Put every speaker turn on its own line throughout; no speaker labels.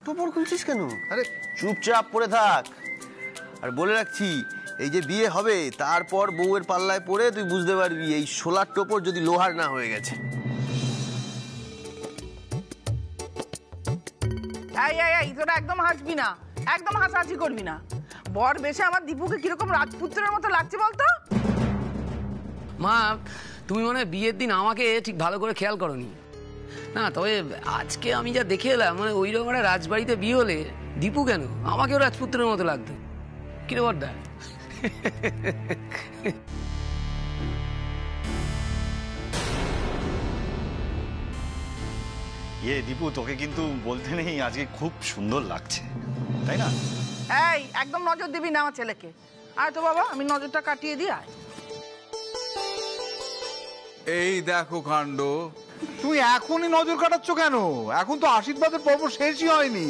টোপর খুলছিস কেন? আরে চুপচাপ পড়ে থাক। আর বলে রাখছি, এই যে বিয়ে হবে তারপর বউয়ের পাল্লায় পড়ে তুই বুঝতে পারবি এই সোলার টোপর যদি লোহার না হয়ে গেছে।
তোরা একদম হাসবি না, একদম হাসাহাসি করবি না। বর বেশে আমার দীপুকে কিরকম রাজপুত্রের মতো লাগছে বলতো?
মা, তুমি মনে হয় বিয়ের দিন আমাকে ঠিক ভালো করে খেয়াল করনি। না, তবে আজকে আমি যা দেখে এলাম, মানে ওই রকম একটা রাজবাড়িতে বিয়ে হলে দীপু কেন আমাকেও রাজপুত্রের মতো লাগতো। কিরে বড়দা?
দীপু, তোকে কিন্তু বলতে নেই আজকে খুব সুন্দর লাগছে, তাই না?
এই একদম নজর দিবি না আমার ছেলেকে। আয় তো বাবা, আমি নজরটা কাটিয়ে দিই। আয়।
এই দেখো কাণ্ড, তুমি এখনই নজর কাটাচ্ছ কেন? এখন তো আশীর্বাদের পর্ব শেষই হয়নি।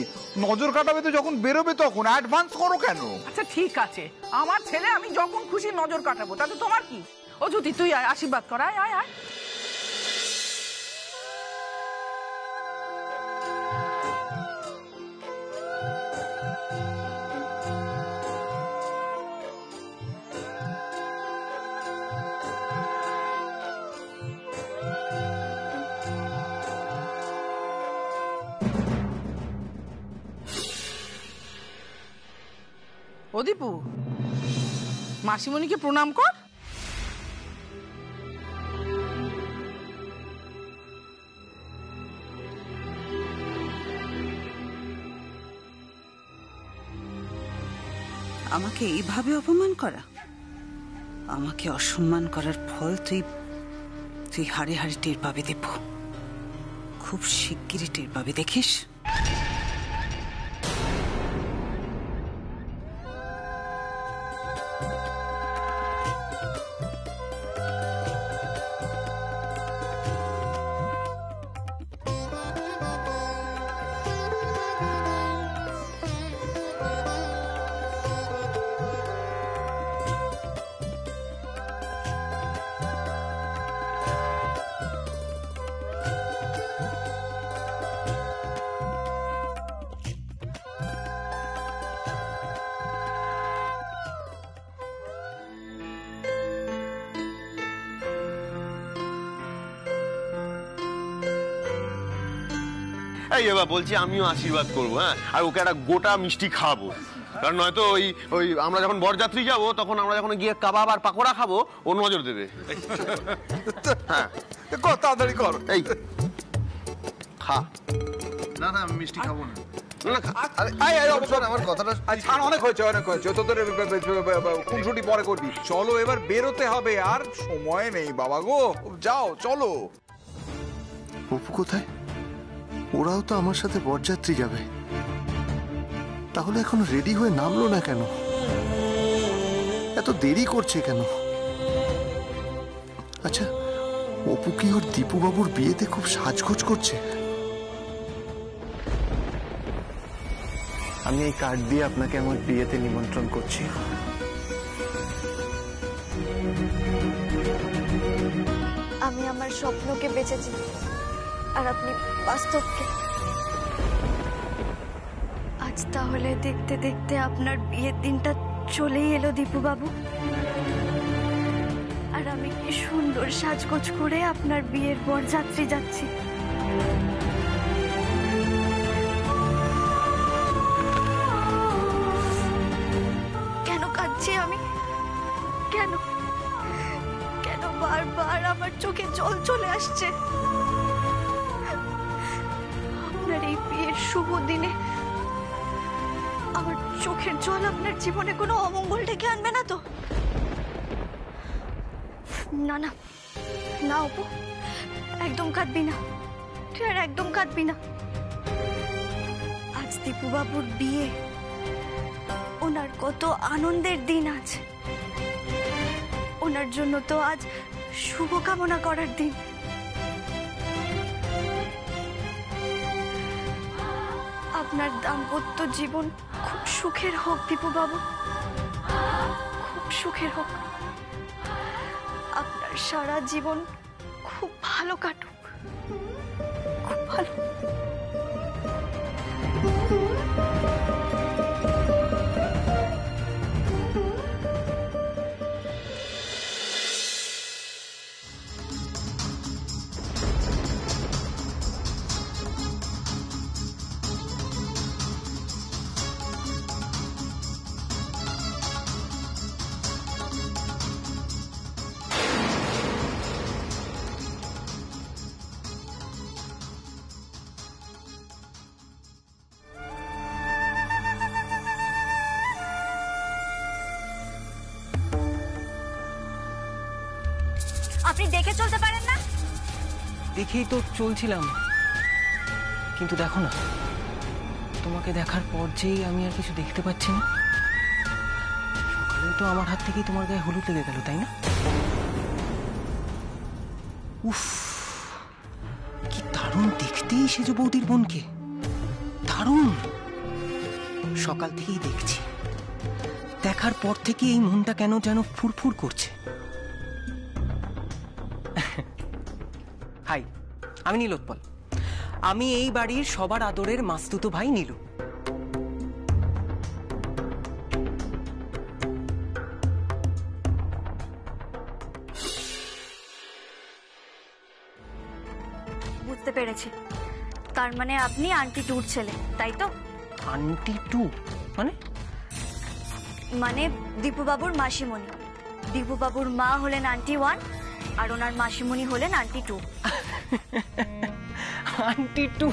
নজর কাটাবে তো যখন বেরোবে তখন, অ্যাডভান্স করো কেন?
আচ্ছা ঠিক আছে, আমার ছেলে আমি যখন খুশি নজর কাটাবো, তাতে তোমার কি? ও জ্যোতি, তুই আয়, আশীর্বাদ কর। আয় আয় আয়। ও দীপু, মাসিমণিকে প্রণাম কর।
আমাকে এইভাবে অপমান করা? আমাকে অসম্মান করার ফল তুই হাড়ে হাড়ে টের পাবে দীপু। খুব শিগগিরই টের পাবে, দেখিস।
এই এবার বলছি আমিও আশীর্বাদ করবো, হ্যাঁ, আর ওকে একটা গোটা মিষ্টি খাওয়াবো। কারণ নয়তো ওই আমরা যখন বরযাত্রী যাবো, তখন আমরা যখন গিয়ে কাবাব আর পাকোড়া খাবো, ও নজর দেবে। হ্যাঁ,
তাড়াতাড়ি কর।
এই খা।
না না, আমি মিষ্টি খাবো না।
আমার কথাটা
অনেক হয়েছে, অনেক হয়েছে। তোদের খুনসুটি পরে করবি। চলো এবার বেরোতে হবে, আর সময় নেই বাবা গো। যাও চলো।
অপু কোথায়? ওরাও তো আমার সাথে বরযাত্রী যাবে, তাহলে এখন রেডি হয়ে নামলো না কেন? এত দেরি করছে কেন? আচ্ছা, অপু কি ওর দীপু বাবুর বিয়েতে খুব সাজগোজ করছে? আমি এই কার্ড দিয়ে আপনাকে আমার বিয়েতে নিমন্ত্রণ করছি।
আমি আমার স্বপ্নকে বেঁচেছি, আর আপনি বাস্তবকে। আজ তাহলে দেখতে দেখতে আপনার বিয়ের দিনটা চলেই এলো দীপু বাবু। আর আমি কি সুন্দর সাজগোজ করে আপনার বিয়ের বরযাত্রী যাচ্ছি। কেন কাঁদছি আমি? কেন কেন বারবার আমার চোখে জল চলে আসছে? আপনার এই বিয়ের শুভ দিনে আমার চোখের জল আপনার জীবনে কোনো অমঙ্গল ডেকে আনবে না তো? না না না অপু, একদম কাঁদবি না, তুই আর একদম কাঁদবি না। আজ দীপু বাবুর বিয়ে, ওনার কত আনন্দের দিন আজ। ওনার জন্য তো আজ শুভকামনা করার দিন। আপনার দাম্পত্য জীবন খুব সুখের হোক দীপু বাবু, খুব সুখের হোক। আপনার সারা জীবন খুব ভালো কাটুক, খুব ভালো। আপনি দেখে চলতে পারেন না?
দেখেই তো চলছিলাম, কিন্তু দেখো না, তোমাকে দেখার পর যেই আমি আর কিছু দেখতে পাচ্ছি না। সকালেও তো আমার হাত থেকেই তোমার গায়ে হলুদ লেগে গেল, তাই না? উফ, কি দারুণ দেখতেই সেজ বৌদির বোনকে, দারুণ। সকাল থেকেই দেখছি, দেখার পর থেকে এই মনটা কেন যেন ফুরফুর করছে। হাই, আমি নীলোৎপল। আমি এই বাড়ির সবার আদরের মাস্তুতো ভাই নীলু।
বুঝতে পেরেছি, তার মানে আপনি আন্টি টুর ছেলে, তাই তো?
আন্টি টু মানে?
মানে দীপুবাবুর মাসিমণি। দীপুবাবুর মা হলেন আন্টি 1 আর ওনার মাসিমণি হলেন আন্টি 2।
আন্টি টু,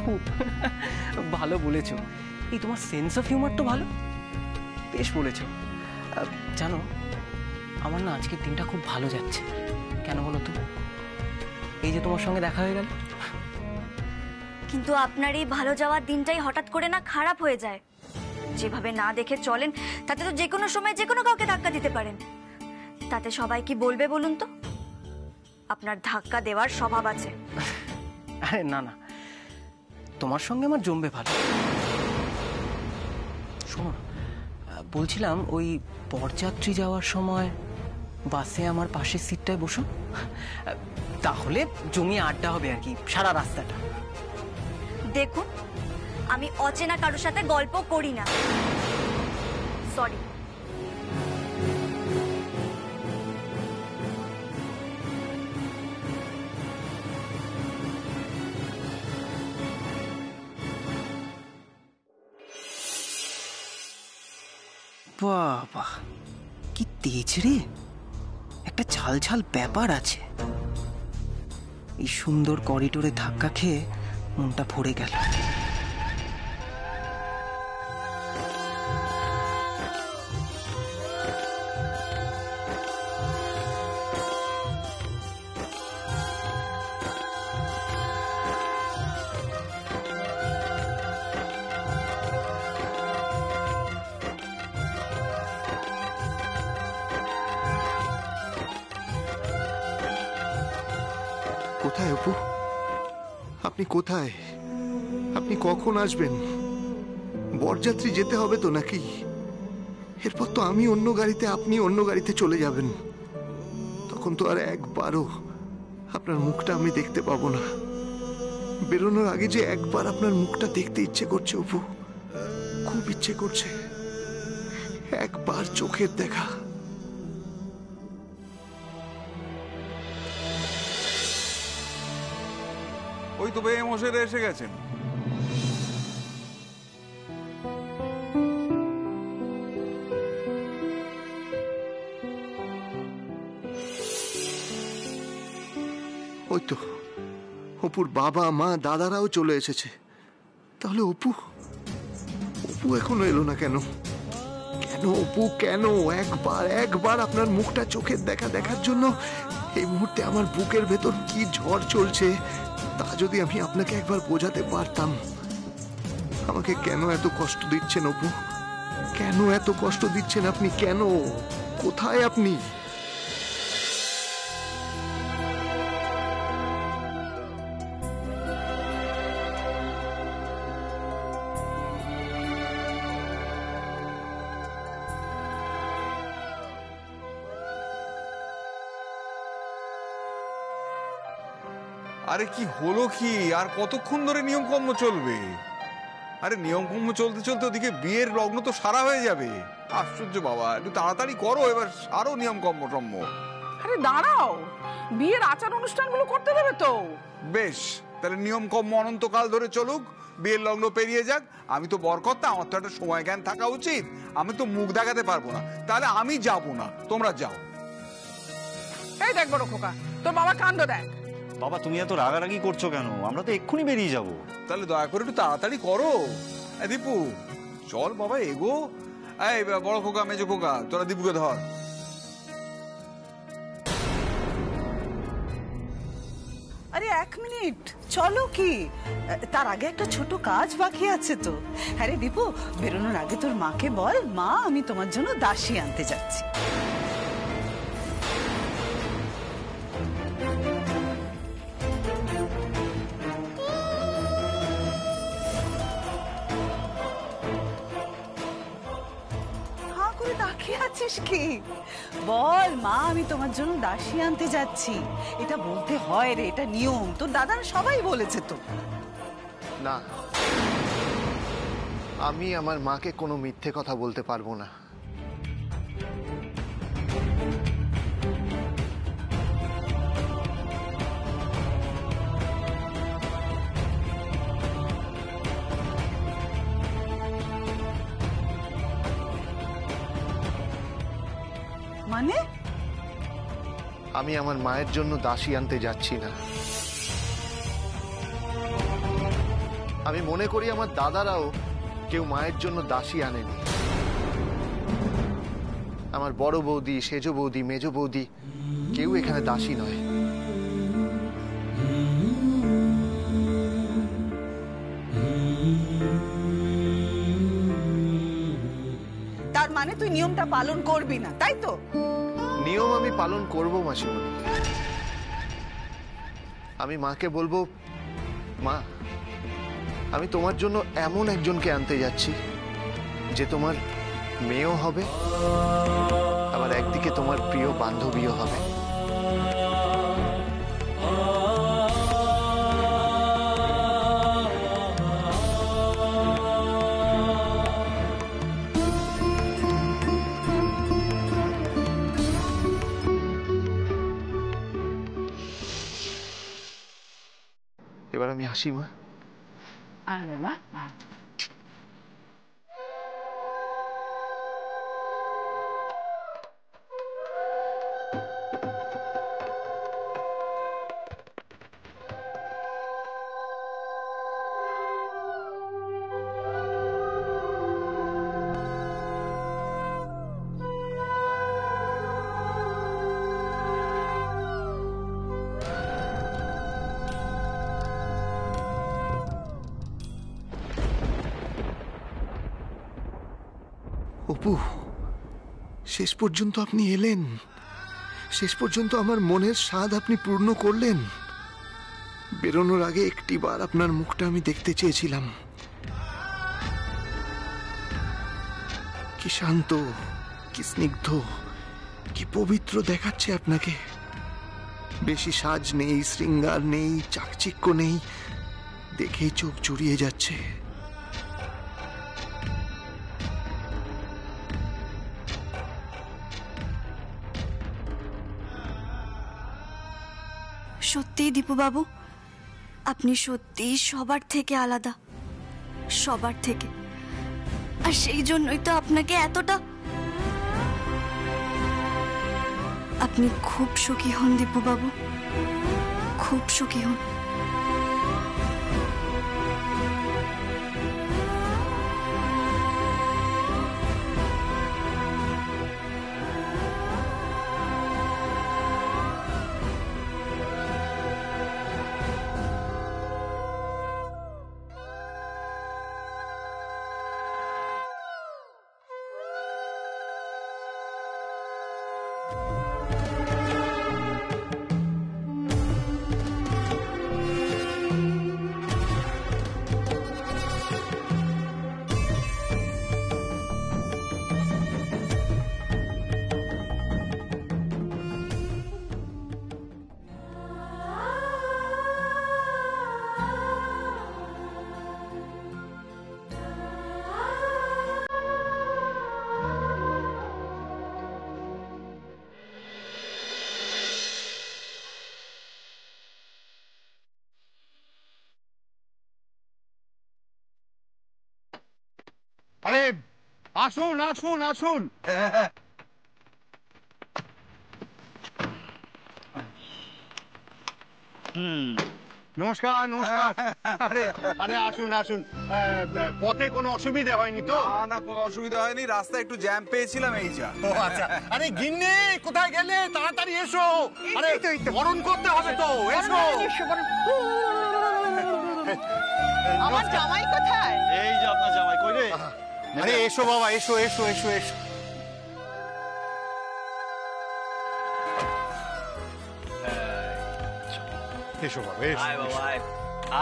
ভালো বলেছো। এই তোমার সেন্স অফ হিউমার তো ভালো, বেশ বলেছো। জানো, আমার না আজকের দিনটা খুব ভালো যাচ্ছে। কেন বলো তো? এই যে তোমার সঙ্গে দেখা হয়ে গেল।
কিন্তু আপনার এই ভালো যাওয়ার দিনটাই হঠাৎ করে না খারাপ হয়ে যায়। যেভাবে না দেখে চলেন, তাতে তো যে কোনো সময় যে কোনো কাউকে ধাক্কা দিতে পারেন। তাতে সবাই কি বলবে বলুন তো? আপনার ধাক্কা দেওয়ার স্বভাব আছে।
আরে না না, তোমার সঙ্গে আমার জমবে ভালো। শোনো, বলছিলাম ওই বরযাত্রী যাওয়ার সময় বাসে আমার পাশের সিটটায় বসো, তাহলে জমিয়ে আড্ডা হবে আর কি সারা রাস্তাটা।
দেখুন, আমি অচেনা কারোর সাথে গল্প করি না। সরি।
বাবা, কি তেজ রে! একটা ঝাল ঝাল ব্যাপার আছে। এই সুন্দর করিডোরে ধাক্কা খেয়ে মনটা ভরে গেল।
কোথায় অপু? আপনি কোথায়? আপনি কখন আসবেন? বরযাত্রী যেতে হবে তো নাকি? এরপর তো আমি অন্য গাড়িতে, আপনি অন্য গাড়িতে চলে যাবেন। তখন তো আর একবারও আপনার মুখটা আমি দেখতে পাবো না। বেরোনোর আগে যে একবার আপনার মুখটা দেখতে ইচ্ছে করছে অপু, খুব ইচ্ছে করছে। একবার চোখের দেখা।
ওই তো বেয়ে মশাইরা এসে গেছেন।
ওই তো অপুর বাবা মা দাদারাও চলে এসেছে। তাহলে অপু এখনো এলো না কেন? কেন অপু, কেন? একবার আপনার মুখটা চোখের দেখার জন্য এই মুহূর্তে আমার বুকের ভেতর কি ঝড় চলছে তা যদি আমি আপনাকে একবার বোঝাতে পারতাম। আমাকে কেন এত কষ্ট দিচ্ছেন অপু? কেন এত কষ্ট দিচ্ছেন আপনি? কেন? কোথায় আপনি?
আরে কি হলো কি? আর কতক্ষণ ধরে নিয়ম কর্ম চলবে? আরে নিয়ম কর্ম চলতে চলতে ওদিকে বিয়ের লগ্ন তো সারা হয়ে যাবে। আশ্চর্য বাবা, একটু তাড়াতাড়ি করো এবার, আরো নিয়ম কর্ম টম্ম।
আরে দাঁড়াও, বিয়ের আচার অনুষ্ঠানগুলো করতে দেবে তো?
বেশ, তাহলে নিয়ম কর্ম অনন্তকাল ধরে চলুক, বিয়ের লগ্ন পেরিয়ে যাক। আমি তো বরকর্তা, আমার তো একটা সময় জ্ঞান থাকা উচিত। আমি তো মুখ দেখাতে পারবো না, তাহলে আমি যাব না, তোমরা যাও।
এই দেখ বড় খোকা, তোর বাবা কাণ্ড দেখ।
বাবা, তুমি এত রাগারাগি করছো কেন? আমরা তো এক্ষুনি বেরিয়ে যাব।
তাহলে দয়া করে একটু তাড়াতাড়ি করো। দীপু চল বাবা, এগো। এই বড় খোকা, মেজো খোকা, তোরা দীপুকে ধর।
মিনিট, চলো কি? তার আগে একটা ছোট কাজ বাকি আছে তো। হ্যাঁ রে দীপু, বেরোনোর আগে তোর মাকে বল, মা আমি তোমার জন্য দাসী আনতে যাচ্ছি। হাঁ করে তাকিয়ে আছিস কি? বল, মা আমি তোমার জন্য দাসী আনতে যাচ্ছি। এটা বলতে হয় রে, এটা নিয়ম, তোর দাদারা সবাই বলেছে তো।
না, আমি আমার মাকে কোনো মিথ্যে কথা বলতে পারবো না।
মানে?
আমি আমার মায়ের জন্য দাসী আনতে যাচ্ছি না। আমি মনে করি আমার দাদারাও কেউ মায়ের জন্য দাসী আনেনি। আমার বড় বৌদি, সেজ বৌদি, মেজ বৌদি কেউ এখানে দাসী নয়।
তার মানে তুই নিয়মটা পালন করবি না, তাই তো?
নিয়ম আমি পালন করব মাসিমণি। আমি মাকে বলবো, মা আমি তোমার জন্য এমন একজনকে আনতে যাচ্ছি যে তোমার মেয়েও হবে, আবার একদিকে তোমার প্রিয় বান্ধবীও হবে। এবার আমি হাসি মা।
আরে মা,
অপু, শেষ পর্যন্ত আপনি এলেন। শেষ পর্যন্ত আমার মনের স্বাদ আপনি পূর্ণ করলেন। বেরোনোর আগে একটিবার আপনার মুখটা আমি দেখতে চেয়েছিলাম। কি শান্ত, কি স্নিগ্ধ, কি পবিত্র দেখাচ্ছে আপনাকে। বেশি সাজ নেই, শৃঙ্গার নেই, চাকচিক্য নেই, দেখেই চোখ জুড়িয়ে যাচ্ছে।
সত্যিই দীপুবাবু, আপনি সত্যিই সবার থেকে আলাদা, সবার থেকে। আর সেই জন্যই তো আপনাকে এতটা। আপনি খুব সুখী হন দীপুবাবু, খুব সুখী হন।
আরে আসুন আসুন আসুন।
নমস্কার নমস্কার। আরে আরে আসুন আসুন, পথে কোনো অসুবিধা হয়নি তো?
না, কোনো অসুবিধা হয়নি, রাস্তায় একটু জ্যাম পেয়েছিলাম এই যা।
ও আচ্ছা। আরে গিন্নি কোথায় গেলে? তাড়াতাড়ি এসো। আরে বরণ করতে হবে তো, এসো।
আমার জামাই কোথায়?
এই যে আপনার জামাই, কই রে?
আরে এসো বাবা, এসো এসো এসো এসো। এসো বাবা, এসো।
আয় বাবা আয়,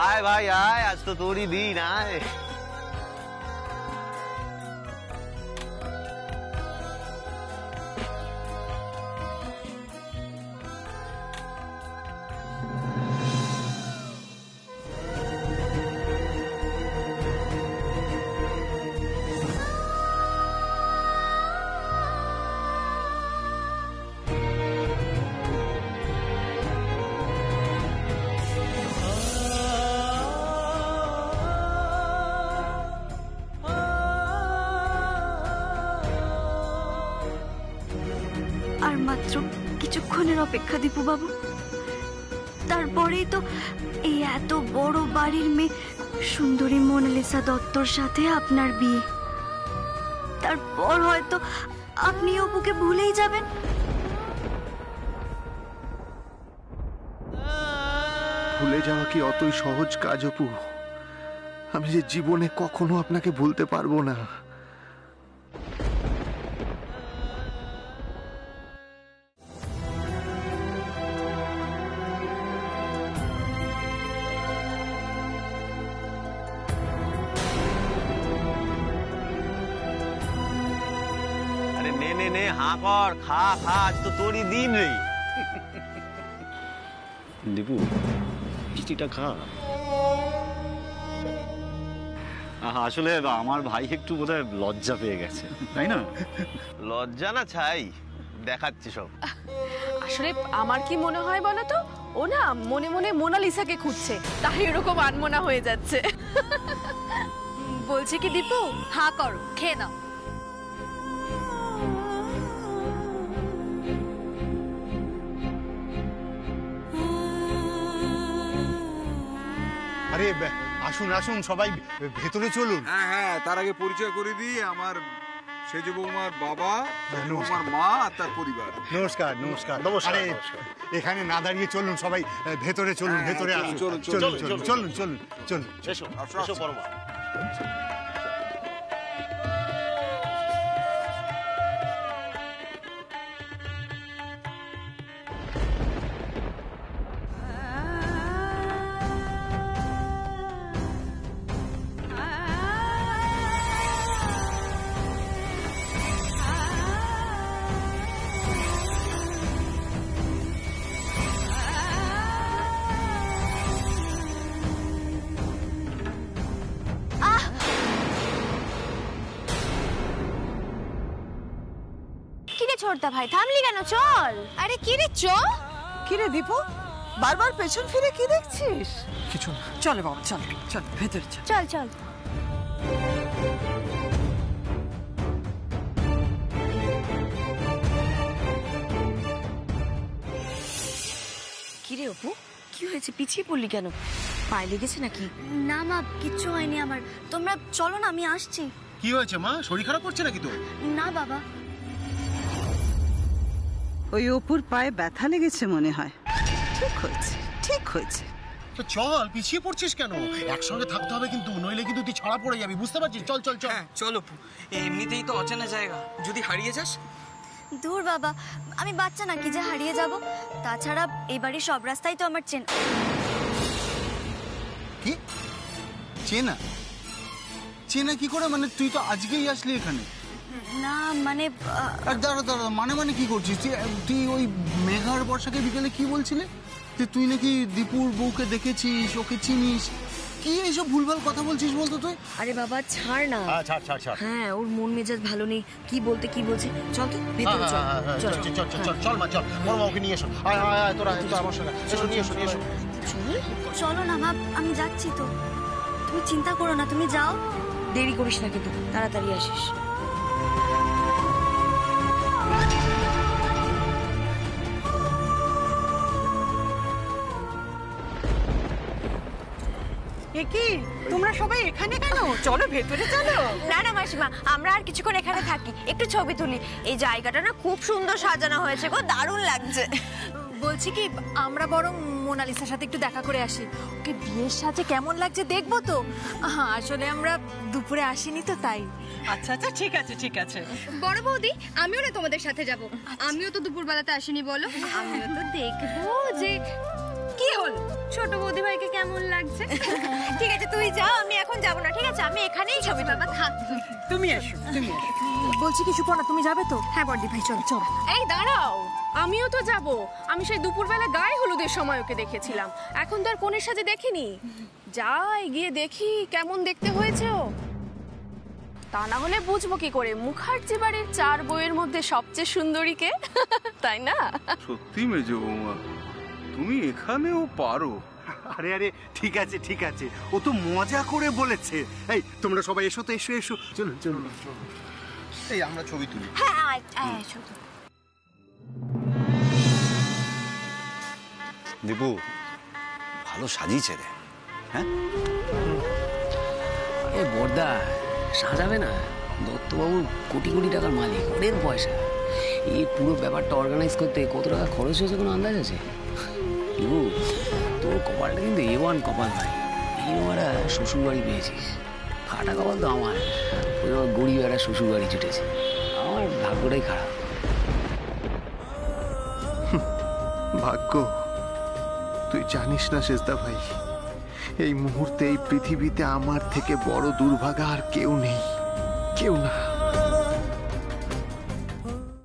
আয় ভাই আয়, আজ তো তোরই দিন, আয়।
আর মাত্র কিছুক্ষণের অপেক্ষা দীপু বাবু, তারপরেই তো এই এত বড় বাড়ির মেয়ে সুন্দরী মোনালিসা দত্তর সাথে আপনার বিয়ে। তারপর হয়তো আপনি অপুকে ভুলেই যাবেন।
ভুলে যাওয়া কি অতই সহজ কাজ অপু? আমি যে জীবনে কখনো আপনাকে ভুলতে পারবো না।
আরে নে নে নে, হাঁ কর, খা খা, আজ তো তোরই দিন রে।
দীপু, মিষ্টিটা খা। আসলে আমার ভাই একটু বোধহয় লজ্জা পেয়ে গেছে, তাই না?
লজ্জা না ছাই, দেখাচ্ছি সব।
আসলে আমার কি মনে হয় বলো তো, ও না মনে মনে মোনালিসাকে খুঁজছে, তাই এরকম আনমনা হয়ে যাচ্ছে।
বলছে কি দীপু, হাঁ করো, খেয়ে নাও।
আরে আসুন আসুন, সবাই ভেতরে চলুন।
হ্যাঁ হ্যাঁ, তার আগে পরিচয় করে দিই, আমার সেজ বৌমার বাবা, বৌমার মা আর তার পরিবার।
নমস্কার নমস্কার। আরে এখানে না দাঁড়িয়ে চলুন, সবাই ভেতরে চলুন, ভেতরে আসুন।
চলুন,
চলুন চলুন চলুন চলুন চলুন।
এসো এসো পরমা।
কিরে ছোটদা ভাই, থামলি কেন? চল। আরে কিরে চ।
কিরে দীপু, বারবার পেছন ফিরে কি দেখছিস?
কিছু না।
চলে বাবা, চল চল ভেতরে চল।
চল চল। কিরে অপু, কি হয়েছে? পিছিয়ে পড়লি কেন? পায়ে লেগেছে নাকি? না মা, কিচ্ছু হয়নি আমার। তোমরা চলো না, আমি আসছি।
কি হয়েছে মা? শরীর খারাপ করছে নাকি তোর?
না বাবা।
ওই অপুর পায়ে ব্যথা লেগেছে মনে হয়। ঠিক হয়েছে, ঠিক হয়েছে।
তো চল, পিছিয়ে পড়ছিস কেন? একসঙ্গে থাকতে হবে কিন্তু, নইলে কিন্তু তুই ছড়া পড়ে যাবি, বুঝতে পারছিস? চল চল চল।
চলো, এমনিতেই তো অচেনা জায়গা, যদি হারিয়ে যাস।
দূর বাবা, আমি বাচ্চা নাকি যে হারিয়ে যাব? তাছাড়া এই বাড়ির সব রাস্তাই তো আমার চেনা।
কি চেনা? চেনা কি করে? মানে তুই তো আজকেই আসলি এখানে।
না মানে
আর দাঁড়া দাঁড়া, মানে কি করছিস তুই? ওই মেঘার বর্ষাকে বিকেলে কি বলছিলে যে তুই নাকি দীপুর বউকে দেখেছিস, ওকে চিনিস? কি এইসব ভুলভাল কথা বলছিস বলতো তুই?
আরে বাবা ছাড় না।
ছাড় ছাড় ছাড়।
হ্যাঁ, ওর মন মেজাজ ভালো নেই, কি বলতে কি বলছে। চল তো ভেতরে চল।
চল চল চল চল মা, চল বড় মাকে নিয়ে এসো। আয় আয় আয়, তোরা আমার সঙ্গে এসো, নিয়ে এসো নিয়ে এসো।
চলো না মা, আমি যাচ্ছি তো। তুমি চিন্তা করো না, তুমি যাও, দেরি করিস না কিন্তু, তাড়াতাড়ি আসিস।
এ কি তোমরা সবাই এখানে কেন? চলো ভেতরে চলো।
না না মাসিমা, আমরা আর কিছুক্ষণ এখানে থাকি, একটু ছবি তুলি। এই জায়গাটা না খুব সুন্দর সাজানো হয়েছে গো, দারুণ লাগছে।
বলছি কি, আমরা বরং মোনালিসার সাথে একটু দেখা করে আসি। ওকে বিয়ের সাজে কেমন লাগছে দেখবো তো। আসলে আমরা দুপুরে আসিনি তো, তাই।
আচ্ছা আচ্ছা, ঠিক আছে ঠিক আছে।
বড় বৌদি, আমিও না তোমাদের সাথে যাব। আমিও তো দুপুরবেলাতে আসিনি, বলো। আমিও তো দেখবো যে কি হল, ছোট বৌদি ভাইকে কেমন লাগছে।
ঠিক আছে, তুই যা, আমি এখন যাব না। ঠিক আছে, আমি এখানেই ছবি তুলবো। থাক,
তুমি এসো, তুমি এসো।
বলছি কি সুপর্ণা, তুমি যাবে তো?
হ্যাঁ বড়দি ভাই, চল চল।
এই দাঁড়াও, আমিও তো যাব। আমি সেই দুপুরবেলা গায়ে হলুদের সময় ওকে দেখেছিলাম, এখন তো আর কোণের সাজে দেখিনি। যাই গিয়ে দেখি কেমন দেখতে হয়েছে ও। তা না হলে বুঝবো কি করে মুখার্জি বাড়ির 4 বউয়ের মধ্যে সবচেয়ে সুন্দরীকে, তাই না?
সত্যি মেজো বৌমা, তুমি এখানেও পারো।
আরে আরে, ঠিক আছে ঠিক আছে, ও তো মজা করে বলেছে। এই তোমরা সবাই এসো তো, এসো এসো, চলুন চলুন।
এই আমরা ছবি তুলি।
হ্যাঁ আয়, আয়, এসো তো।
দীপু ভালো সাজিয়েছে রে। হ্যাঁ,
এ বর্দা সাজাবে না? দত্তবাবু কোটি কোটি টাকার মালিক, ওদের পয়সা। এই পুরো ব্যাপারটা অর্গানাইজ করতে কত টাকা খরচ হয়েছে কোনো আন্দাজ আছে? দীপু, তোর কপালটা কিন্তু A1 কপাল ভাই। এইরকম একটা শ্বশুর বাড়ি পেয়েছিস। ফাটা কপাল তো আমার, ওই গরিব একটা শ্বশুর বাড়ি জুটেছে। আমার ভাগ্যটাই খারাপ।
ভাগ্য? তুই জানিস না শেষদা ভাই, এই মুহূর্তে এই পৃথিবীতে আমার থেকে বড় দুর্ভাগা আর কেউ নেই, কেউ না।